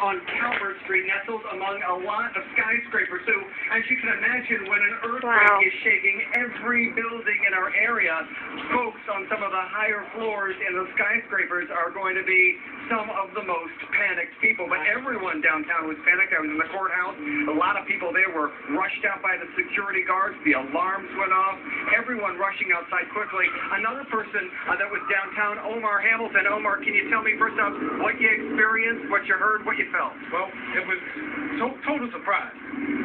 on Calvert Street, nestled among a lot of skyscrapers. So, as you can imagine, when an earthquake is shaking every building in our area, folks on some of the higher floors in the skyscrapers are going to be some of the most panicked people. But everyone downtown was panicked. I was in the courthouse. A lot of people there were rushed out by the security guards. The alarms went off. Everyone rushing outside quickly. Another person that was downtown, Omar Hamilton. Omar, can you tell me first off what you experienced, what you heard, what you felt? Well, it was total surprise.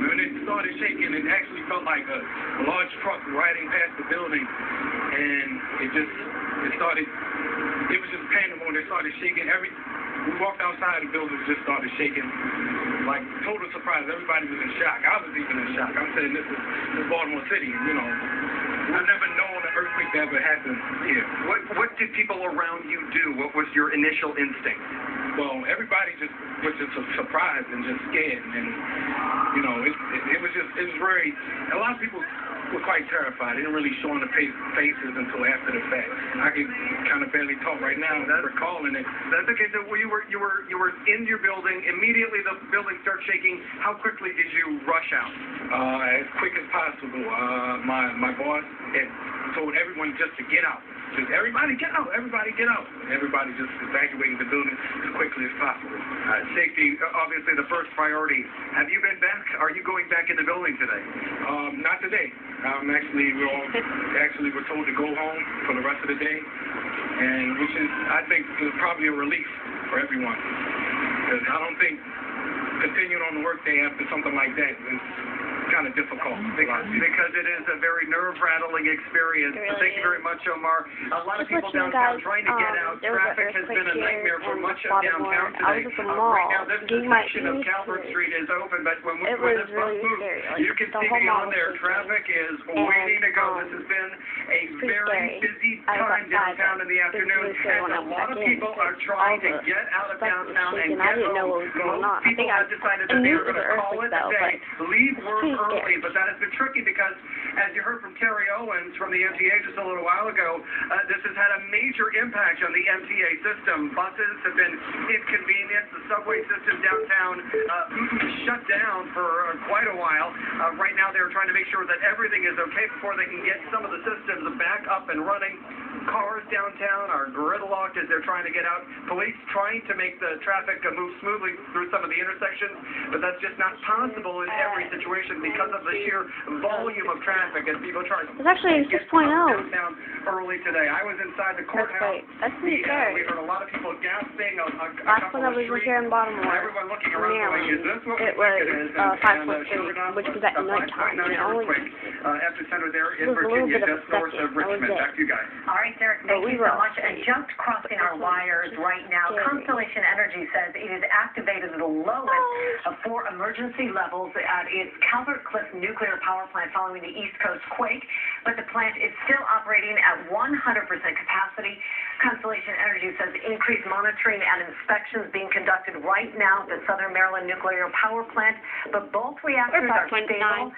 When it started shaking, it actually felt like a large truck riding past the building, and it was just pandemonium. It started shaking. We walked outside the building, it just started shaking. Like, total surprise. Everybody was in shock. I was even in shock. I'm saying this is Baltimore City, you know. I've never known an earthquake that ever happened here. What did people around you do? What was your initial instinct? Well, everybody just was just surprised and just scared, and you know, it was very. A lot of people were quite terrified. They didn't really show on the faces until after the fact. I can kind of barely talk right now. Recalling it. That's okay. So you were in your building. Immediately the building starts shaking. How quickly did you rush out? As quick as possible. My boss had told everyone just to get out. Just everybody get out. Everybody get out. Everybody just evacuating the building as quickly as possible. Safety, obviously the first priority. Have you been back? Are you going back in the building today? Not today. We're told to go home for the rest of the day, and which is, I think, is probably a relief for everyone. Because I don't think continuing on the workday after something like that is kind of difficult. Because it is a very nerve-rattling experience. Really Thank you very much, Omar. A lot of people downtown trying to get out. Traffic has been a nightmare for much of downtown today. I was at the mall. Right now, this section of Calvert Street is open, but when this bus moves, you can see beyond there, traffic is waiting to go. This has been a very busy time downtown in the afternoon, and a lot of people are trying to get out of downtown and get home. Most people have decided that they are going to call it a day, leave work early, but that has been tricky because, as you heard from Terry Owens from the MTA just a little while ago, this has had a major impact on the MTA system. Buses have been inconvenienced. The subway system downtown shut down for quite a while. Right now, they're trying to make sure that everything is okay before they can get some of the systems back up and running. Cars downtown are gridlocked as they're trying to get out. Police trying to make the traffic move smoothly through some of the intersections, but that's just not possible in every situation because of the sheer volume of traffic as people try to get downtown early today. I was inside the courthouse. That's pretty scary. We heard a lot of people gasping. Last one I was here in Baltimore, everyone looking around going, is this what it was 5.3, which was at nighttime, and it only epicenter there in Virginia, just north of Richmond. Back to you guys. All right, Derek, thank you so much. And just crossing our wires right now, Constellation Energy says it is activated at the lowest of 4 emergency levels at its Calvert Cliff nuclear power plant following the East Coast quake, but the plant is still operating at 100% capacity. Constellation Energy says increased monitoring and inspections being conducted right now at the Southern Maryland nuclear power plant, but both reactors are stable.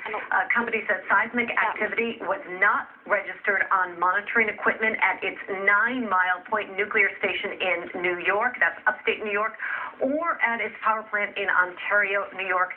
Company says seismic activity was not registered on monitoring equipment at its 9 Mile Point nuclear station in New York, that's upstate New York, or at its power plant in Ontario, New York.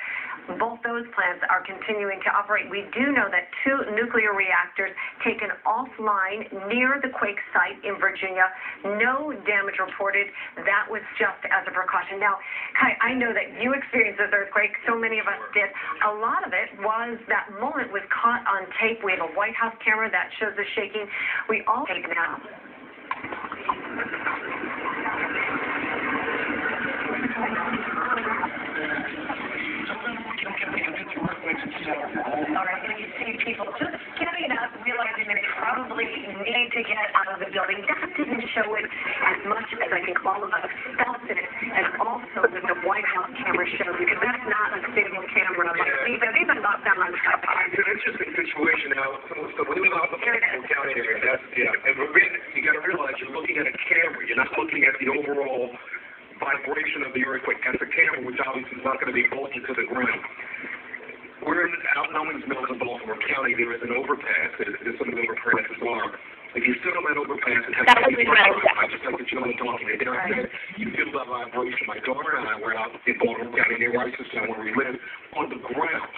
Both those plants are continuing to operate. We do know that 2 nuclear reactors taken offline near the quake site in Virginia. No damage reported. That was just as a precaution. Now, Kai, I know that you experienced this earthquake. So many of us did. A lot of it was that moment was caught on tape. We have a White House camera that shows the shaking. We all take it now. All right, and you see people just getting up, realizing they probably need to get out of the building. That didn't show it as much as I think all of us felt it, and also with the White House camera show, because that's not a stable camera. Like, they've been locked down on top. It's an interesting situation now. So we live out in the county area. And you got to realize you're looking at a camera. You're not looking at the overall vibration of the earthquake. That's a camera, which obviously is not going to be bolted to the ground. We're out in Owings Mills in Baltimore County. There is an overpass. There's some of the overpasses are If you sit on that overpass and have That was when I was just like the gentleman talking to there, you feel that vibration. My daughter and I were out in Baltimore County near Ricestown where we live on the ground.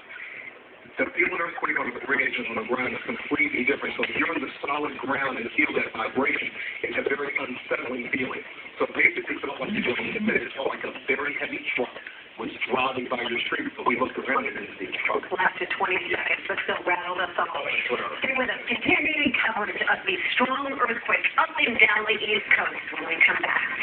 The feeling earthquake on the bridge and on the ground is completely different. So if you're on the solid ground and feel that vibration, it's a very unsettling feeling. So basically, it felt like the gentleman said, it felt like a very heavy truck was driving by your street, but we looked around and didn't see the truck. Lasted 20 seconds, but still rattled us all. Stay with us. Continuing coverage of the strong earthquake up and down the East Coast when we come back.